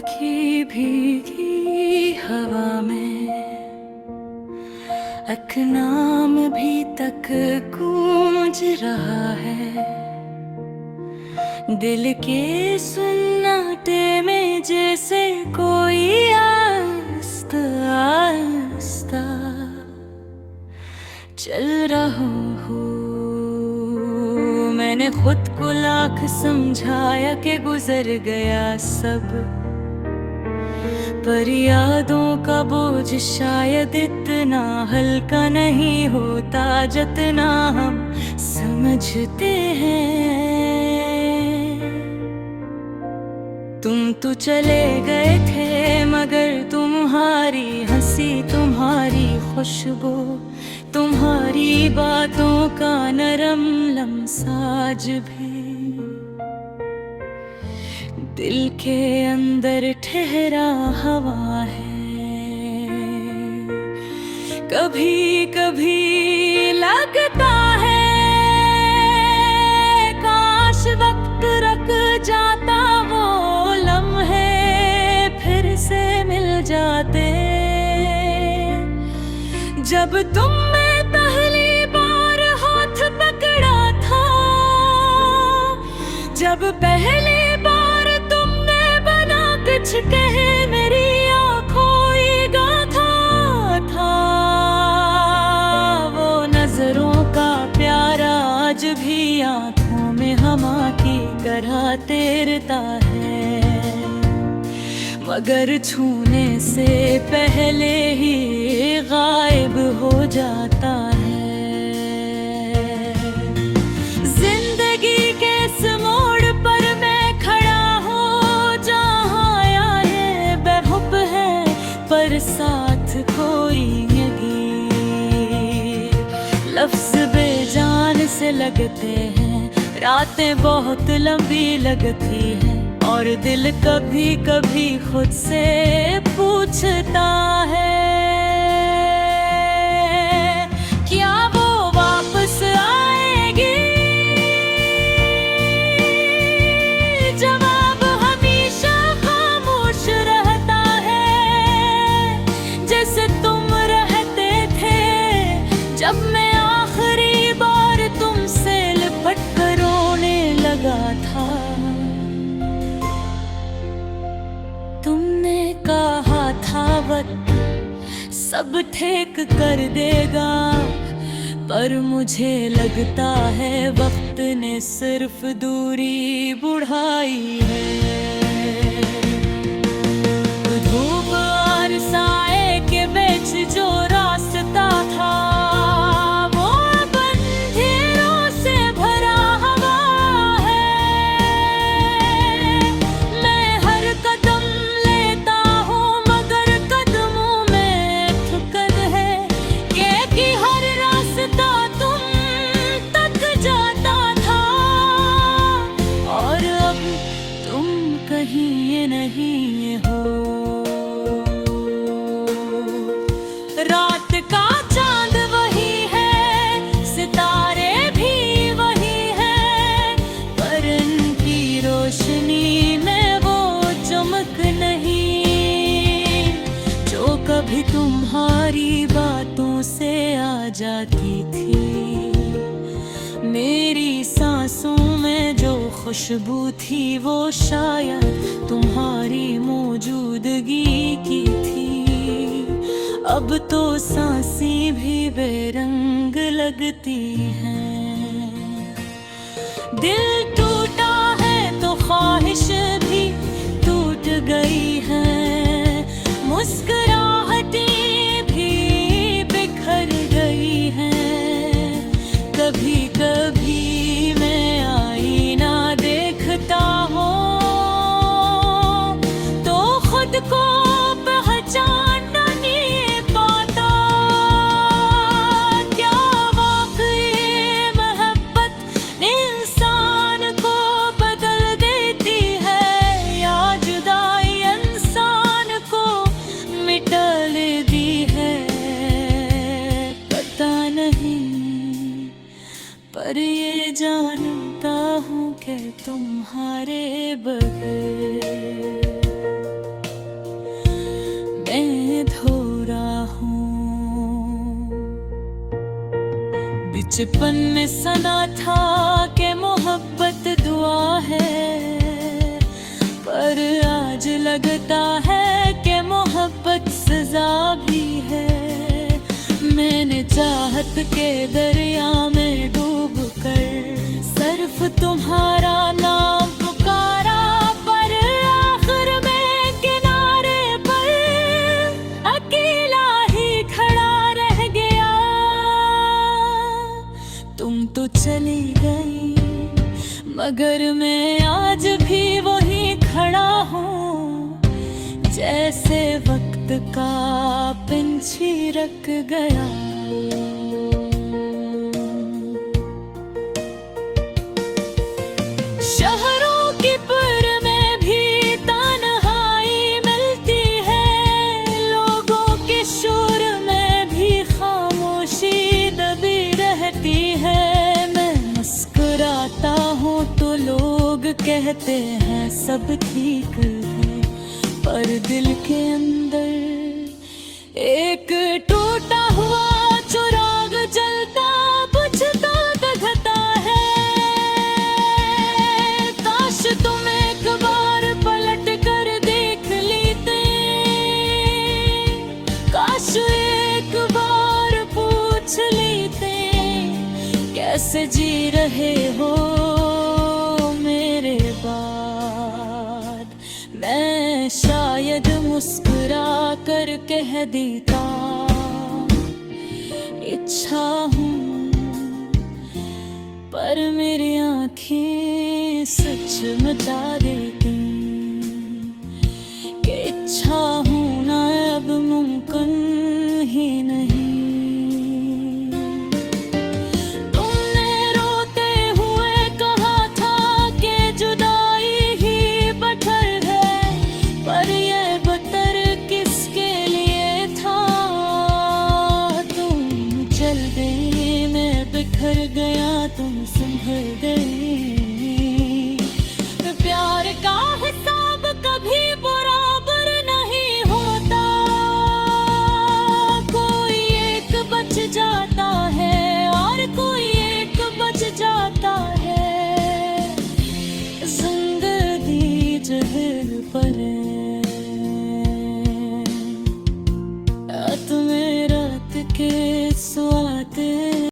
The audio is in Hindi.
की भीगी हवा में एक नाम भी तक गूंज रहा है। दिल के सुन्नाटे में जैसे कोई आस्ता आस्ता चल रहा हूँ। मैंने खुद को लाख समझाया कि गुजर गया सब, पर यादों का बोझ शायद इतना हल्का नहीं होता जितना हम समझते हैं। तुम तो चले गए थे मगर तुम्हारी हंसी, तुम्हारी खुशबू, तुम्हारी बातों का नरम लम्साज भी दिल के अंदर ठहरा हवा है। कभी कभी लगता है काश वक्त रुक जाता, वो लम्हे फिर से मिल जाते। जब तुमने पहली बार हाथ पकड़ा था, जब पहली बार तुमने बना कुछ कहे मेरी आँखों ही गाथा था। वो नजरों का प्यार आज भी आँखों में हमा की तरह तैरता है, मगर छूने से पहले ही गायब हो जाता है। जिंदगी के इस मोड़ पर मैं खड़ा हूँ जहाँ आए बेहुब है पर साथ कोई नहीं। लफ्ज बेजान से लगते हैं, रातें बहुत लंबी लगती हैं, और दिल कभी कभी खुद से पूछता है क्या वो वापस आएगी। जवाब हमेशा खामोश रहता है, जैसे तुम रहते थे जब मैं आखिरी बार तुमसे लिपट कर रोने लगा था। तुमने कहा था वक्त सब ठीक कर देगा, पर मुझे लगता है वक्त ने सिर्फ दूरी बढ़ाई है। धूप और साए के बीच जो रास्ता था, वो अब अंधेरों से भरा हुआ है। मैं हर कदम लेता हूँ मगर कदमों में ठुकर है, कि हर रास्ता तुम तक जाता था, और अब तुम कहीं नहीं हो। रात का चांद वही है, सितारे भी वही है, पर इनकी रोशनी में वो चमक नहीं जो कभी तुम्हारी बातों से आ जाती थी। मेरी सांसों में जो खुशबू थी वो शायद तुम्हारी मौजूदगी की थी। अब तो सांसें भी बेरंग लगती हैं। दिल टूटा है तो ख्वाहिश भी टूट गई है, मुस्कुराहटें भी बिखर गई हैं। कभी कभी मैं आईना देखता हूँ तो खुद को पहचान नहीं पाता। क्या वाकई मोहब्बत इंसान को बदल देती है, या जुदाई इंसान को मिटा लेती है। पता नहीं, पर ये जानता हूँ कि तुम्हारे बगैर बचपन में सना था कि मोहब्बत दुआ है, पर आज लगता है कि मोहब्बत सजा भी है। मैंने चाहत के दरिया में डूब कर सिर्फ तुम्हारा नाम पुकारा, पर आखिर में किनारे पर अकेला ही खड़ा रह गया। तुम तो चली गई मगर मैं आज भी वहीं खड़ा हूँ, जैसे वक्त का पंछी रख गया। शहरों की पुर में भी तन्हाई मिलती है, लोगों के शोर में भी खामोशी दबी रहती है। मैं मुस्कुराता हूँ तो लोग कहते हैं सब ठीक है, पर दिल के अंदर एक टूटा हुआ चिराग जलता बुझता दहता है। काश तुम एक बार पलट कर देख लेते, काश एक बार पूछ लेते कैसे जी रहे हो मेरे बाद। मैं शायद मुस्कुरा कर कह देता इच्छा हूँ, पर मेरी आँखें सच मचा देती कि इच्छा हूँ ना अब मुमकिन ही नहीं। बिखर गया तुम संभल गए, प्यार का हिसाब कभी